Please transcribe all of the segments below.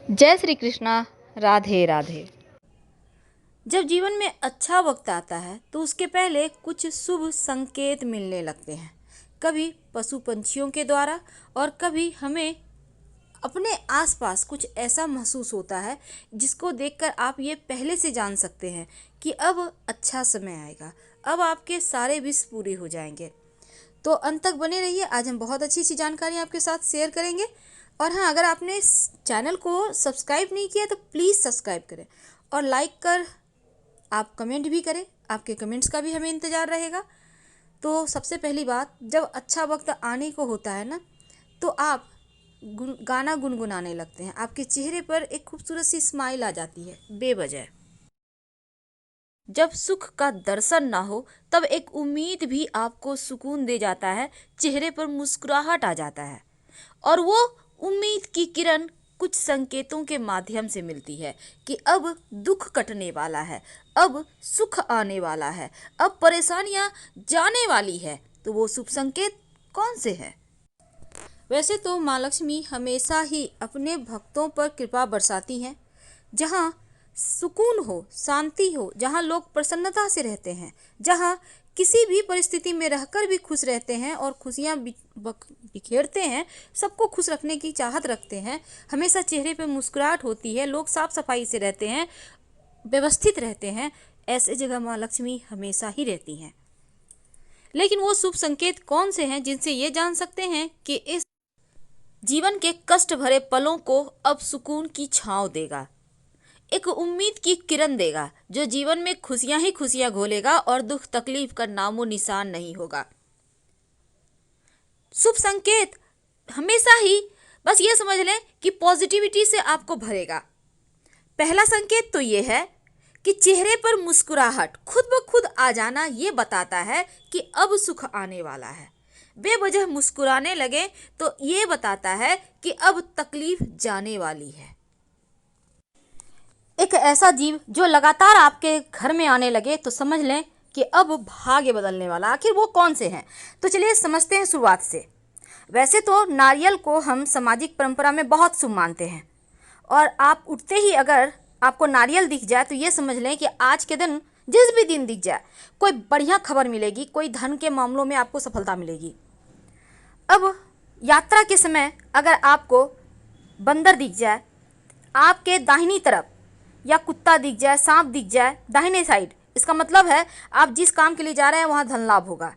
जय श्री कृष्णा। राधे राधे। जब जीवन में अच्छा वक्त आता है तो उसके पहले कुछ शुभ संकेत मिलने लगते हैं, कभी पशु पंछियों के द्वारा और कभी हमें अपने आसपास कुछ ऐसा महसूस होता है जिसको देखकर आप ये पहले से जान सकते हैं कि अब अच्छा समय आएगा, अब आपके सारे विश पूरे हो जाएंगे। तो अंत तक बने रहिए, आज हम बहुत अच्छी अच्छी जानकारी आपके साथ शेयर करेंगे। और हाँ, अगर आपने इस चैनल को सब्सक्राइब नहीं किया तो प्लीज़ सब्सक्राइब करें और लाइक कर आप कमेंट भी करें, आपके कमेंट्स का भी हमें इंतज़ार रहेगा। तो सबसे पहली बात, जब अच्छा वक्त आने को होता है ना, तो आप गाना गुनगुनाने लगते हैं, आपके चेहरे पर एक खूबसूरत सी स्माइल आ जाती है बेवजह। जब सुख का दर्शन ना हो तब एक उम्मीद भी आपको सुकून दे जाता है, चेहरे पर मुस्कुराहट आ जाता है और वो उम्मीद की किरण कुछ संकेतों के माध्यम से मिलती है कि अब दुख कटने वाला है, अब सुख आने वाला है, अब परेशानियां जाने वाली है। तो वो शुभ संकेत कौन से हैं? वैसे तो माँ लक्ष्मी हमेशा ही अपने भक्तों पर कृपा बरसाती हैं। जहाँ सुकून हो, शांति हो, जहाँ लोग प्रसन्नता से रहते हैं, जहाँ किसी भी परिस्थिति में रहकर भी खुश रहते हैं और खुशियाँ बिखेरते हैं, सबको खुश रखने की चाहत रखते हैं, हमेशा चेहरे पे मुस्कुराहट होती है, लोग साफ सफाई से रहते हैं, व्यवस्थित रहते हैं, ऐसे जगह माँ लक्ष्मी हमेशा ही रहती हैं। लेकिन वो शुभ संकेत कौन से हैं जिनसे ये जान सकते हैं कि इस जीवन के कष्ट भरे पलों को अब सुकून की छांव देगा, एक उम्मीद की किरण देगा जो जीवन में खुशियां ही खुशियां घोलेगा और दुख तकलीफ का नामो निशान नहीं होगा। शुभ संकेत हमेशा ही बस ये समझ लें कि पॉजिटिविटी से आपको भरेगा। पहला संकेत तो ये है कि चेहरे पर मुस्कुराहट खुद ब खुद आ जाना, ये बताता है कि अब सुख आने वाला है। बेवजह मुस्कुराने लगे तो ये बताता है कि अब तकलीफ जाने वाली है। एक ऐसा जीव जो लगातार आपके घर में आने लगे तो समझ लें कि अब भाग्य बदलने वाला। आखिर वो कौन से हैं? तो चलिए समझते हैं शुरुआत से। वैसे तो नारियल को हम सामाजिक परंपरा में बहुत शुभ मानते हैं और आप उठते ही अगर आपको नारियल दिख जाए तो ये समझ लें कि आज के दिन, जिस भी दिन दिख जाए, कोई बढ़िया खबर मिलेगी, कोई धन के मामलों में आपको सफलता मिलेगी। अब यात्रा के समय अगर आपको बंदर दिख जाए आपके दाहिनी तरफ, या कुत्ता दिख जाए, सांप दिख जाए दाहिने साइड, इसका मतलब है आप जिस काम के लिए जा रहे हैं वहां धन लाभ होगा।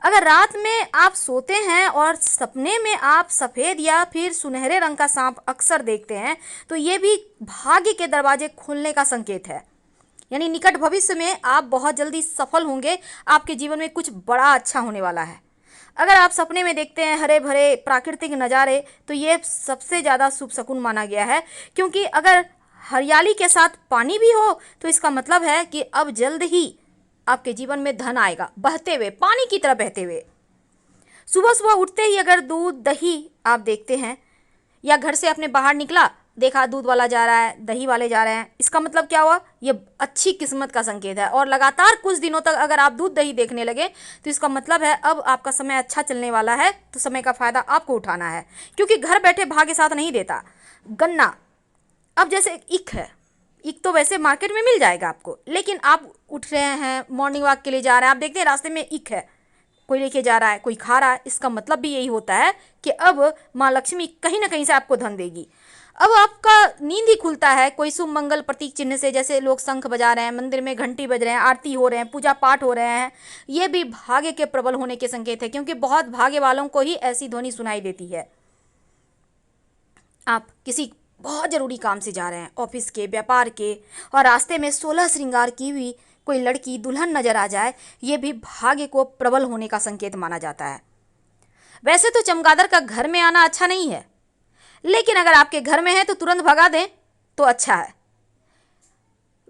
अगर रात में आप सोते हैं और सपने में आप सफ़ेद या फिर सुनहरे रंग का सांप अक्सर देखते हैं तो ये भी भाग्य के दरवाजे खुलने का संकेत है। यानी निकट भविष्य में आप बहुत जल्दी सफल होंगे, आपके जीवन में कुछ बड़ा अच्छा होने वाला है। अगर आप सपने में देखते हैं हरे भरे प्राकृतिक नज़ारे तो ये सबसे ज़्यादा शुभ शकुन माना गया है, क्योंकि अगर हरियाली के साथ पानी भी हो तो इसका मतलब है कि अब जल्द ही आपके जीवन में धन आएगा, बहते हुए, पानी की तरह बहते हुए। सुबह सुबह उठते ही अगर दूध दही आप देखते हैं, या घर से अपने बाहर निकला, देखा दूध वाला जा रहा है, दही वाले जा रहे हैं, इसका मतलब क्या हुआ? ये अच्छी किस्मत का संकेत है। और लगातार कुछ दिनों तक अगर आप दूध दही देखने लगे तो इसका मतलब है अब आपका समय अच्छा चलने वाला है, तो समय का फायदा आपको उठाना है, क्योंकि घर बैठे भाग्य साथ नहीं देता। गन्ना, अब जैसे ईख है, ईख तो वैसे मार्केट में मिल जाएगा आपको, लेकिन आप उठ रहे हैं, मॉर्निंग वॉक के लिए जा रहे हैं, आप देखते हैं रास्ते में ईख है, कोई लेके जा रहा है, कोई खा रहा है, इसका मतलब भी यही होता है कि अब माँ लक्ष्मी कहीं ना कहीं से आपको धन देगी। अब आपका नींद ही खुलता है कोई शुभ मंगल प्रतीक चिन्ह से, जैसे लोग शंख बजा रहे हैं, मंदिर में घंटी बज रहे हैं, आरती हो रहे हैं, पूजा पाठ हो रहे हैं, ये भी भाग्य के प्रबल होने के संकेत है, क्योंकि बहुत भाग्य वालों को ही ऐसी ध्वनि सुनाई देती है। आप किसी बहुत ज़रूरी काम से जा रहे हैं, ऑफिस के, व्यापार के, और रास्ते में 16 श्रृंगार की हुई कोई लड़की दुल्हन नजर आ जाए, ये भी भाग्य को प्रबल होने का संकेत माना जाता है। वैसे तो चमगादड़ का घर में आना अच्छा नहीं है, लेकिन अगर आपके घर में है तो तुरंत भगा दें तो अच्छा है।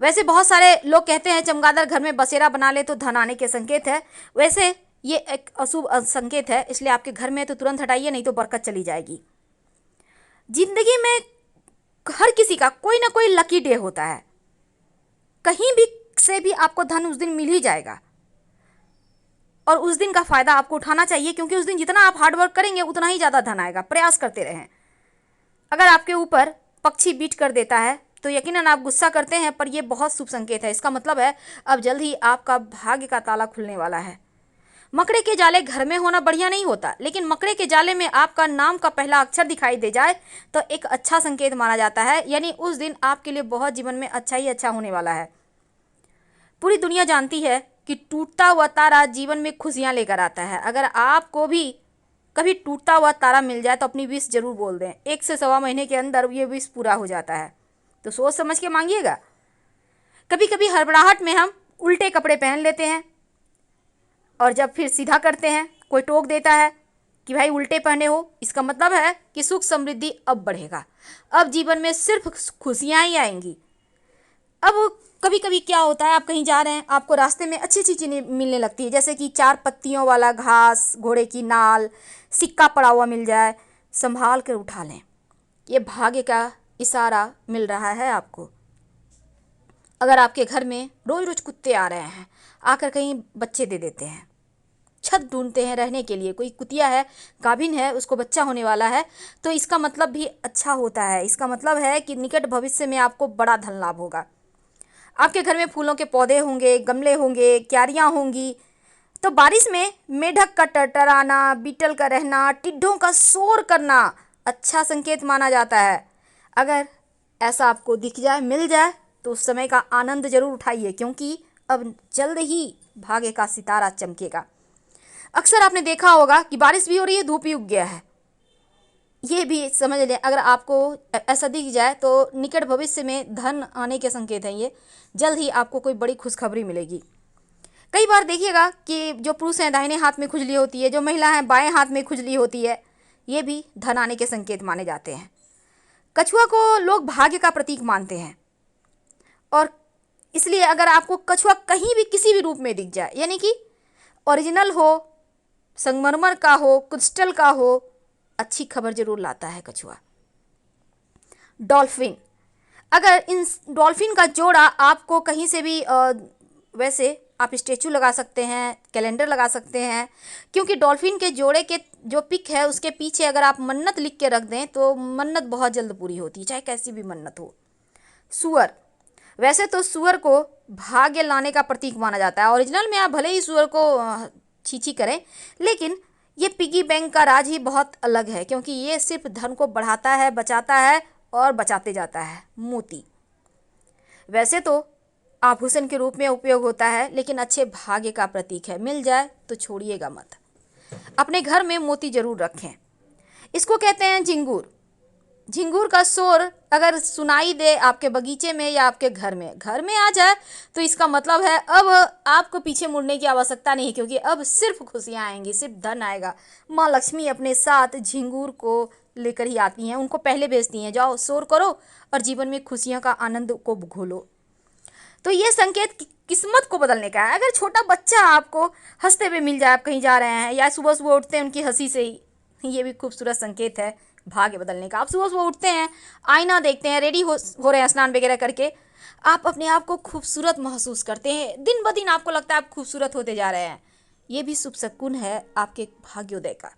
वैसे बहुत सारे लोग कहते हैं चमगादड़ घर में बसेरा बना ले तो धन आने के संकेत है। वैसे ये एक अशुभ संकेत है, इसलिए आपके घर में है तो तुरंत हटाइए, नहीं तो बरकत चली जाएगी। जिंदगी में हर किसी का कोई ना कोई लकी डे होता है, कहीं भी से भी आपको धन उस दिन मिल ही जाएगा, और उस दिन का फायदा आपको उठाना चाहिए, क्योंकि उस दिन जितना आप हार्ड वर्क करेंगे उतना ही ज़्यादा धन आएगा। प्रयास करते रहें। अगर आपके ऊपर पक्षी बीट कर देता है तो यकीनन आप गुस्सा करते हैं, पर यह बहुत शुभ संकेत है। इसका मतलब है अब जल्द ही आपका भाग्य का ताला खुलने वाला है। मकड़े के जाले घर में होना बढ़िया नहीं होता, लेकिन मकड़े के जाले में आपका नाम का पहला अक्षर दिखाई दे जाए तो एक अच्छा संकेत माना जाता है, यानी उस दिन आपके लिए बहुत जीवन में अच्छा ही अच्छा होने वाला है। पूरी दुनिया जानती है कि टूटता हुआ तारा जीवन में खुशियां लेकर आता है। अगर आपको भी कभी टूटता हुआ तारा मिल जाए तो अपनी विश जरूर बोल दें, 1 से सवा महीने के अंदर ये विश पूरा हो जाता है। तो सोच समझ के मांगिएगा। कभी कभी हड़बड़ाहट में हम उल्टे कपड़े पहन लेते हैं और जब फिर सीधा करते हैं कोई टोक देता है कि भाई उल्टे पहने हो। इसका मतलब है कि सुख समृद्धि अब बढ़ेगा, अब जीवन में सिर्फ खुशियां ही आएंगी। अब कभी कभी क्या होता है, आप कहीं जा रहे हैं, आपको रास्ते में अच्छी अच्छी चीज़ें मिलने लगती है, जैसे कि 4 पत्तियों वाला घास, घोड़े की नाल, सिक्का पड़ा हुआ मिल जाए, संभाल कर उठा लें। ये भाग्य का इशारा मिल रहा है आपको। अगर आपके घर में रोज रोज कुत्ते आ रहे हैं, आकर कहीं बच्चे दे देते हैं, छत ढूंढते हैं रहने के लिए, कोई कुतिया है, गाभिन है, उसको बच्चा होने वाला है, तो इसका मतलब भी अच्छा होता है। इसका मतलब है कि निकट भविष्य में आपको बड़ा धन लाभ होगा। आपके घर में फूलों के पौधे होंगे, गमले होंगे, क्यारियाँ होंगी, तो बारिश में मेढक का टरटराना, बीटल का रहना, टिड्ढों का शोर करना अच्छा संकेत माना जाता है। अगर ऐसा आपको दिख जाए, मिल जाए, तो उस समय का आनंद जरूर उठाइए, क्योंकि अब जल्द ही भाग्य का सितारा चमकेगा। अक्सर आपने देखा होगा कि बारिश भी हो रही है, धूप भी उग गया है। ये भी समझ लें, अगर आपको ऐसा दिख जाए तो निकट भविष्य में धन आने के संकेत हैं। ये जल्द ही आपको कोई बड़ी खुशखबरी मिलेगी। कई बार देखिएगा कि जो पुरुष हैं दाहिने हाथ में खुजली होती है, जो महिला हैं बाएं हाथ में खुजली होती है, ये भी धन आने के संकेत माने जाते हैं। कछुआ को लोग भाग्य का प्रतीक मानते हैं, और इसलिए अगर आपको कछुआ कहीं भी किसी भी रूप में दिख जाए, यानी कि ओरिजिनल हो, संगमरमर का हो, क्रिस्टल का हो, अच्छी खबर जरूर लाता है कछुआ। डॉल्फिन, अगर इन डॉल्फिन का जोड़ा आपको कहीं से भी वैसे आप स्टेचू लगा सकते हैं, कैलेंडर लगा सकते हैं, क्योंकि डॉल्फिन के जोड़े के जो पिक है उसके पीछे अगर आप मन्नत लिख के रख दें तो मन्नत बहुत जल्द पूरी होती है, चाहे कैसी भी मन्नत हो। सुअर, वैसे तो सुअर को भाग्य लाने का प्रतीक माना जाता है। ओरिजिनल में आप भले ही सुअर को छीछी करें, लेकिन ये पिगी बैंक का राज ही बहुत अलग है, क्योंकि ये सिर्फ धन को बढ़ाता है, बचाता है और बचाते जाता है। मोती, वैसे तो आभूषण के रूप में उपयोग होता है, लेकिन अच्छे भाग्य का प्रतीक है। मिल जाए तो छोड़िएगा मत, अपने घर में मोती जरूर रखें। इसको कहते हैं झिंगूर। झिंगूर का शोर अगर सुनाई दे आपके बगीचे में या आपके घर में आ जाए तो इसका मतलब है अब आपको पीछे मुड़ने की आवश्यकता नहीं, क्योंकि अब सिर्फ खुशियां आएंगी, सिर्फ धन आएगा। माँ लक्ष्मी अपने साथ झिंगूर को लेकर ही आती हैं, उनको पहले भेजती हैं, जाओ शोर करो और जीवन में खुशियों का आनंद को घोलो। तो ये संकेत किस्मत को बदलने का है। अगर छोटा बच्चा आपको हंसते हुए मिल जाए, आप कहीं जा रहे हैं, या सुबह सुबह उठते हैं उनकी हंसी से ही, ये भी खूबसूरत संकेत है भाग्य बदलने का। आप सुबह सुबह उठते हैं, आईना देखते हैं, रेडी हो रहे हैं स्नान वगैरह करके, आप अपने आप को खूबसूरत महसूस करते हैं, दिन ब दिन आपको लगता है आप खूबसूरत होते जा रहे हैं। ये भी शुभ शकुन है आपके भाग्योदय का।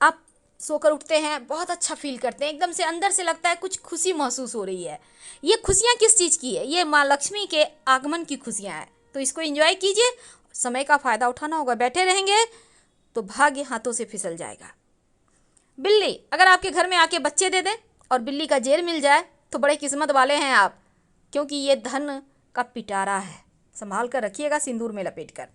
आप सोकर उठते हैं, बहुत अच्छा फील करते हैं, एकदम से अंदर से लगता है कुछ खुशी महसूस हो रही है। ये खुशियाँ किस चीज़ की है? ये माँ लक्ष्मी के आगमन की खुशियाँ हैं। तो इसको एंजॉय कीजिए, समय का फ़ायदा उठाना होगा। बैठे रहेंगे तो भाग्य हाथों से फिसल जाएगा। बिल्ली, अगर आपके घर में आके बच्चे दे दें और बिल्ली का जेर मिल जाए तो बड़े किस्मत वाले हैं आप, क्योंकि ये धन का पिटारा है। संभाल कर रखिएगा सिंदूर में लपेट कर।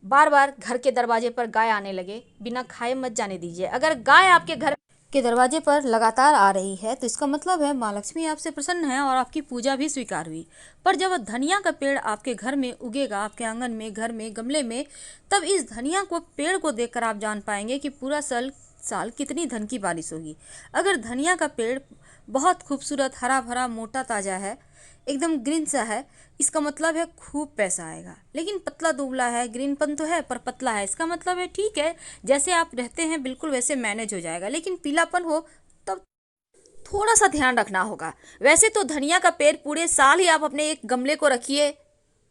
बार बार घर के दरवाजे पर गाय आने लगे, बिना खाए मत जाने दीजिए। अगर गाय आपके घर के दरवाजे पर लगातार आ रही है तो इसका मतलब है माँ लक्ष्मी आपसे प्रसन्न है और आपकी पूजा भी स्वीकार हुई। पर जब धनिया का पेड़ आपके घर में उगेगा, आपके आंगन में, घर में, गमले में, तब इस धनिया को पेड़ को देखकर आप जान पाएंगे कि पूरा साल कितनी धन की बारिश होगी। अगर धनिया का पेड़ बहुत खूबसूरत, हरा भरा, मोटा, ताज़ा है, एकदम ग्रीन सा है, इसका मतलब है खूब पैसा आएगा। लेकिन पतला दुबला है, ग्रीनपन तो है पर पतला है, इसका मतलब है ठीक है, जैसे आप रहते हैं बिल्कुल वैसे मैनेज हो जाएगा। लेकिन पीलापन हो तब थोड़ा सा ध्यान रखना होगा। वैसे तो धनिया का पेड़ पूरे साल ही आप अपने एक गमले को रखिए,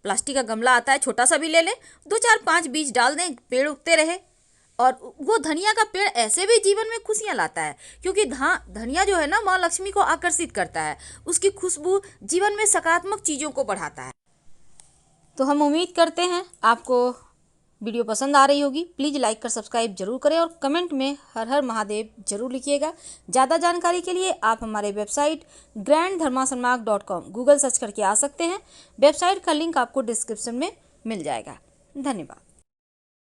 प्लास्टिक का गमला आता है, छोटा सा भी ले लें, 2 4 5 बीज डाल दें, पेड़ उगते रहे। और वो धनिया का पेड़ ऐसे भी जीवन में खुशियाँ लाता है, क्योंकि धनिया जो है ना माँ लक्ष्मी को आकर्षित करता है। उसकी खुशबू जीवन में सकारात्मक चीज़ों को बढ़ाता है। तो हम उम्मीद करते हैं आपको वीडियो पसंद आ रही होगी। प्लीज़ लाइक कर सब्सक्राइब जरूर करें और कमेंट में हर हर महादेव जरूर लिखिएगा। ज़्यादा जानकारी के लिए आप हमारे वेबसाइट granddharmasarmak.com गूगल सर्च करके आ सकते हैं। वेबसाइट का लिंक आपको डिस्क्रिप्शन में मिल जाएगा। धन्यवाद।